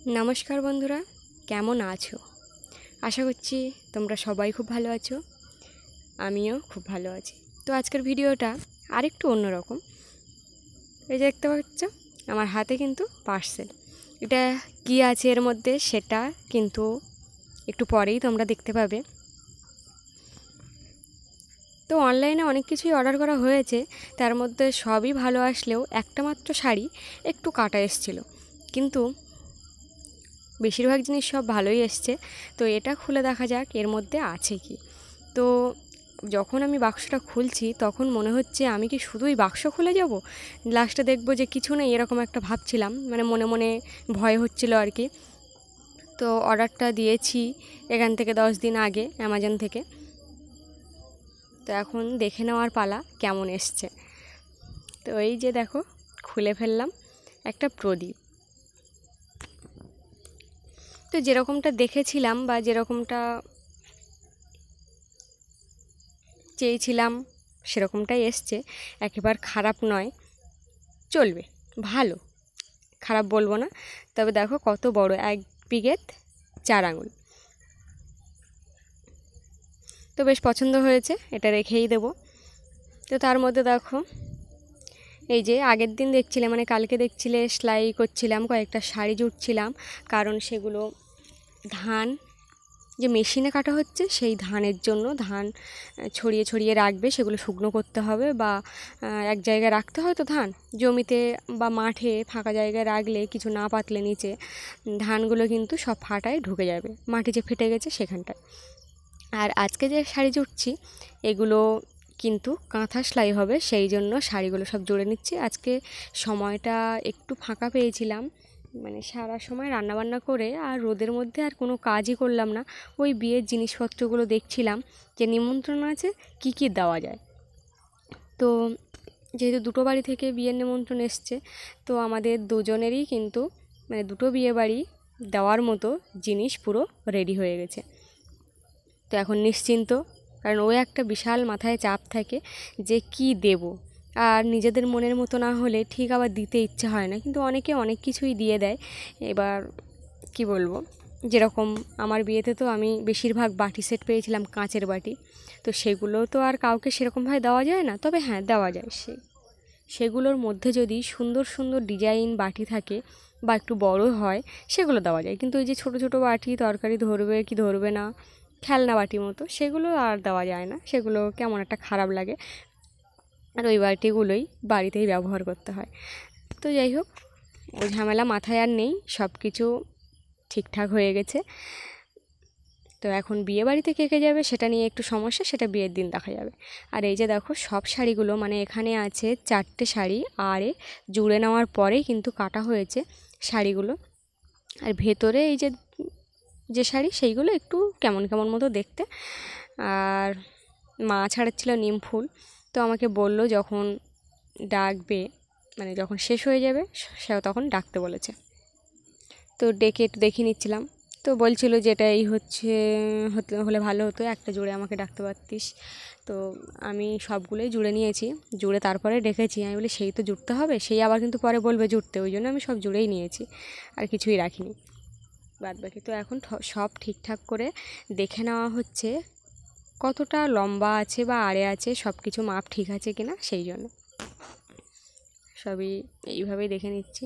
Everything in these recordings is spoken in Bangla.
नमस्कार बंधुरा केमन आछो आशा करछि तोमरा सबाई खूब भालो आछो आमिओ खूब भालो आछि। तो आजकेर भिडियोटा आरेकटु अन्यरकम। এই যে দেখতে পাচ্ছ আমার হাতে কিন্তু পার্সেল, এটা কি আছে এর মধ্যে সেটা কিন্তু একটু পরেই তোমরা দেখতে পাবে। তো অনলাইনে অনেক কিছুই অর্ডার করা হয়েছে, তার মধ্যে সবই ভালো আসলেও একটা মাত্র শাড়ি একটু কাটা এসেছিলো, কিন্তু বেশিরভাগ জিনিস সব ভালোই এসছে। তো এটা খুলে দেখা যাক এর মধ্যে আছে কি। তো যখন আমি বাক্সটা খুলছি তখন মনে হচ্ছে আমি কি শুধুই বাক্স খুলে যাব, লাস্টে দেখবো যে কিছু নেই, এরকম একটা ভাবছিলাম, মানে মনে মনে ভয় হচ্ছিল আর কি। তো অর্ডারটা দিয়েছি এখান থেকে 10 দিন আগে অ্যামাজন থেকে। তো এখন দেখে নেওয়ার পালা কেমন এসছে। তো এই যে দেখো খুলে ফেললাম একটা প্রদীপ। তো যেরকমটা দেখেছিলাম বা যেরকমটা চেয়েছিলাম সেরকমটাই এসছে, একেবারে খারাপ নয়, চলবে, ভালো, খারাপ বলবো না। তবে দেখো কত বড়, 1 বিঘত 4 আঙুল। তো বেশ পছন্দ হয়েছে, এটা রেখেই দেব। তো তার মধ্যে দেখো এই যে আগের দিন দেখছিলে, মানে কালকে দেখছিলে সেলাই করছিলাম, কয়েকটা শাড়ি জুটছিলাম, কারণ সেগুলো ধান যে মেশিনে কাটা হচ্ছে সেই ধানের জন্য ধান ছড়িয়ে ছড়িয়ে রাখবে, সেগুলো শুকনো করতে হবে বা এক জায়গায় রাখতে হয়। তো ধান জমিতে বা মাঠে ফাঁকা জায়গায় রাখলে কিছু না পাতলে নিচে ধানগুলো কিন্তু সব ফাটায় ঢুকে যাবে, মাটি যে ফেটে গেছে সেখানটায়। আর আজকে যে শাড়ি জুটছি এগুলো কিন্তু কাঁথা সেলাই হবে, সেই জন্য শাড়িগুলো সব জুড়ে নিচ্ছি। আজকে সময়টা একটু ফাঁকা পেয়েছিলাম, মানে সারা সময় রান্নাবান্না করে আর রোদের মধ্যে আর কোনো কাজই করলাম না। ওই বিয়ের জিনিসপত্রগুলো দেখছিলাম যে নিমন্ত্রণ আছে কি কি দেওয়া যায়। তো যেহেতু দুটো বাড়ি থেকে বিয়ের নিমন্ত্রণ এসছে, তো আমাদের দুজনেরই কিন্তু মানে দুটো বিয়ে বাড়ি দেওয়ার মতো জিনিস পুরো রেডি হয়ে গেছে। তো এখন নিশ্চিন্ত, কারণ ওই একটা বিশাল মাথায় চাপ থাকে যে কি দেব, আর নিজেদের মনের মতো না হলে ঠিক আবার দিতে ইচ্ছে হয় না, কিন্তু অনেকে অনেক কিছুই দিয়ে দেয়। এবার কি বলবো, যেরকম আমার বিয়েতে তো আমি বেশিরভাগ বাটি সেট পেয়েছিলাম, কাঁচের বাটি। তো সেগুলো তো আর কাউকে সেরকমভাবে দেওয়া যায় না, তবে হ্যাঁ দেওয়া যায়, সেগুলোর মধ্যে যদি সুন্দর সুন্দর ডিজাইন বাটি থাকে বা একটু বড় হয় সেগুলো দেওয়া যায়। কিন্তু ওই যে ছোটো ছোটো বাটি তরকারি ধরবে কি ধরবে না, খেলনা বাটি মতো, সেগুলো আর দেওয়া যায় না, সেগুলো কেমন একটা খারাপ লাগে। আর ওই বাটিগুলোই বাড়িতেই ব্যবহার করতে হয়। তো যাই হোক, ওই ঝামেলা মাথায় আর নেই, সব কিছু ঠিকঠাক হয়ে গেছে। তো এখন বিয়ে বাড়িতে কে কে যাবে সেটা নিয়ে একটু সমস্যা, সেটা বিয়ের দিন দেখা যাবে। আর এই যে দেখো সব শাড়িগুলো, মানে এখানে আছে 4টে শাড়ি, আর জুড়ে নেওয়ার পরেই কিন্তু কাটা হয়েছে শাড়িগুলো। আর ভেতরে এই যে যে শাড়ি সেইগুলো একটু কেমন কেমন মতো দেখতে। আর মা ছাড়াচ্ছিল নিম ফুল, তো আমাকে বলল যখন ডাকবে, মানে যখন শেষ হয়ে যাবে সেও তখন ডাকতে বলেছে। তো ডেকে একটু দেখিয়ে নিচ্ছিলাম। তো বলছিল যে এটা এই হলে ভালো হতো, একটা জুড়ে আমাকে ডাকতে পারতিস। তো আমি সবগুলোই জুড়ে নিয়েছি, জুড়ে তারপরে ডেকেছি। আমি বলি সেই তো জুড়তে হবে, সেই আবার কিন্তু পরে বলবে জুড়তে, ওই জন্য আমি সব জুড়েই নিয়েছি, আর কিছুই রাখিনি বাদ বাকি। তো এখন সব ঠিকঠাক করে দেখে নেওয়া হচ্ছে কতটা লম্বা আছে বা আড়ে আছে, সব কিছু মাপ ঠিক আছে কিনা, সেই জন্য সবই এইভাবেই দেখে নিচ্ছি।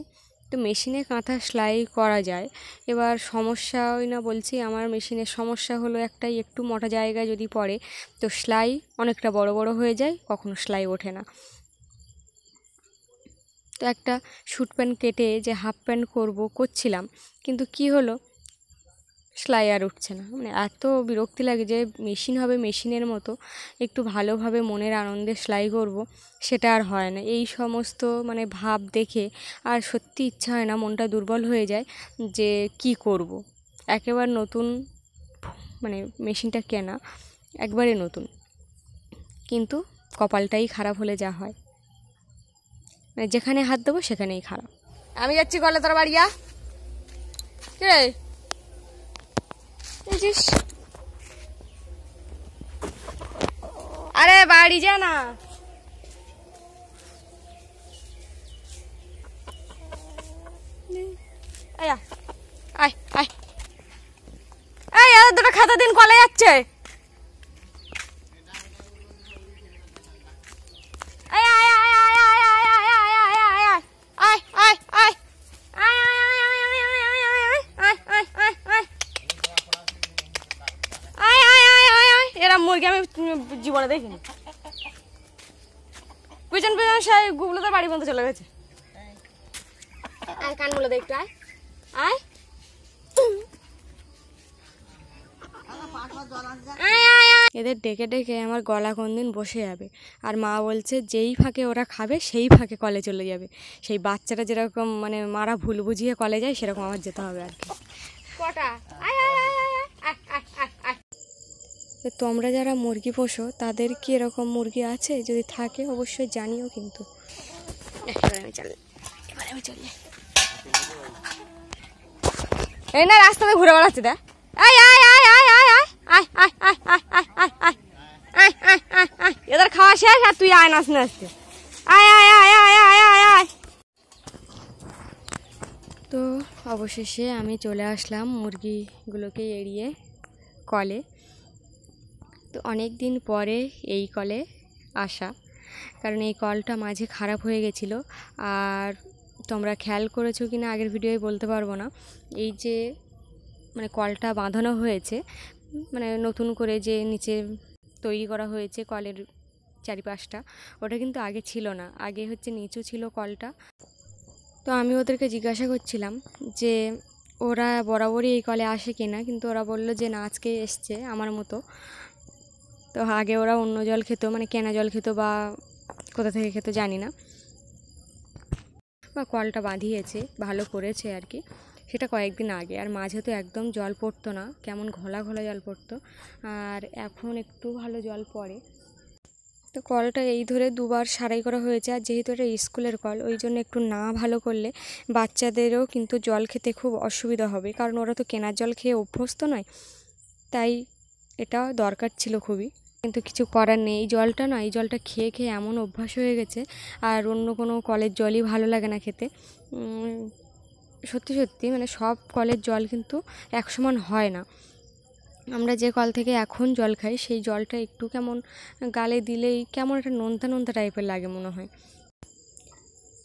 তো মেশিনে কাঁথা সেলাই করা যায়, এবার সমস্যা ওই না বলছি, আমার মেশিনের সমস্যা হলো একটাই, একটু মোটা জায়গায় যদি পড়ে তো সেলাই অনেকটা বড় বড় হয়ে যায়, কখনো সেলাই ওঠে না। তো একটা স্যুট প্যান্ট কেটে যে হাফ প্যান্ট করছিলাম, কিন্তু কি হলো, সেলাই আর উঠছে না। মানে এত বিরক্তি লাগে যে মেশিন হবে মেশিনের মতো, একটু ভালোভাবে মনের আনন্দে সেলাই করব, সেটা আর হয় না। এই সমস্ত মানে ভাব দেখে আর সত্যি ইচ্ছা হয় না, মনটা দুর্বল হয়ে যায় যে কি করব। একেবারে নতুন, মানে মেশিনটা কেনা একবারে নতুন, কিন্তু কপালটাই খারাপ হলে যা হয়, মানে যেখানে হাত দেবো সেখানেই খারাপ। আমি যাচ্ছি গলে তোর বাড়িয়া, কে আরে বাড়ি যা না, আয়া আয় আয়, এই এদের দুটো খাতা দিন, কলে যাচ্ছে। এরা মুরগি আমি জীবনে দেখিনি। পিছন পিছন সেই গুগলোতে বাড়ি পর্যন্ত চলে গেছে। আয় কানগুলো দেখ একটু, আয় আয় এদের ডেকে ডেকে আমার গলা কোনদিন বসে যাবে। আর মা বলছে যেই ফাঁকে ওরা খাবে সেই ফাঁকে কলে চলে যাবে। সেই বাচ্চারা যেরকম মানে মারা ভুল বুঝিয়ে কলে যায় সেরকম আমার যেতে হবে আর কি। তোমরা যারা মুরগি পোষো তাদের কি এরকম মুরগি আছে? যদি থাকে অবশ্যই জানিও কিন্তু। এই না রাস্তাতে ঘুরে বেড়াচ্ছে, দেখ এদের খাওয়া শেষ আর তুই আয় নাচ নাচতে। আয় আয় আয় আয় আয় আয় আয়। তো অবশেষে আমি চলে আসলাম মুরগিগুলোকে এড়িয়ে কলে। তো অনেক দিন পরে এই কলে আসা, কারণ এই কলটা মাঝে খারাপ হয়ে গেছিলো। আর তোমরা খেয়াল করেছো কি না আগের ভিডিওয় বলতে পারবো না। এই যে মানে কলটা বাঁধানো হয়েছে, মানে নতুন করে যে নিচে তৈরি করা হয়েছে কলের চারিপাশটা, ওটা কিন্তু আগে ছিল না। আগে হচ্ছে নিচু ছিল কলটা। তো আমি ওদেরকে জিজ্ঞাসা করছিলাম যে ওরা বরাবরই এই কলে আসে কিনা, কিন্তু ওরা বললো যে না, আজকে এসছে আমার মতো। তো আগে ওরা অন্য জল খেত, মানে কেনা জল খেত বা কোথা থেকে খেত জানি না, বা কলটা বাঁধিয়েছে ভালো করেছে আর কি। সেটা কয়েকদিন আগে। আর মাঝে তো একদম জল পড়তো না, কেমন ঘোলা ঘোলা জল পড়তো। আর এখন একটু ভালো জল পড়ে। তো কলটা এই ধরে দুবার সারাই করা হয়েছে। আর যেহেতু এটা স্কুলের কল, ওই জন্য একটু না ভালো করলে বাচ্চাদেরও কিন্তু জল খেতে খুব অসুবিধা হবে, কারণ ওরা তো কেনার জল খেয়ে অভ্যস্ত নয়। তাই এটা দরকার ছিল খুবই, কিন্তু কিছু করার নেই। এই জলটা না, এই জলটা খেয়ে খেয়ে এমন অভ্যাস হয়ে গেছে, আর অন্য কোনো কলের জলই ভালো লাগে না খেতে। সত্যি সত্যি মানে সব কলের জল কিন্তু এক সমান হয় না। আমরা যে কল থেকে এখন জল খাই সেই জলটা একটু কেমন গালে দিলেই কেমন একটা নোনতা নোনতা টাইপের লাগে মনে হয়।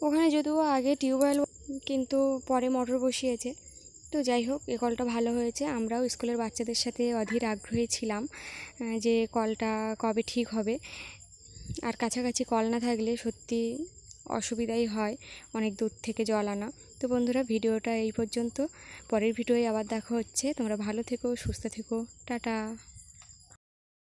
ওখানে যদিও আগে টিউবওয়েল, কিন্তু পরে মোটর বসিয়েছে। তো যাই হোক, এই কলটা ভালো হয়েছে। আমরাও স্কুলের বাচ্চাদের সাথে অধীর আগ্রহী ছিলাম যে কলটা কবে ঠিক হবে। আর কাছাকাছি কল না থাকলে সত্যি অসুবিধাই হয় অনেক দূর থেকে জল আনা। তো বন্ধুরা, ভিডিওটা এই পর্যন্ত। পরের ভিডিওয় আবার দেখা হচ্ছে। তোমরা ভালো থেকো, সুস্থ থেকো, টাটা।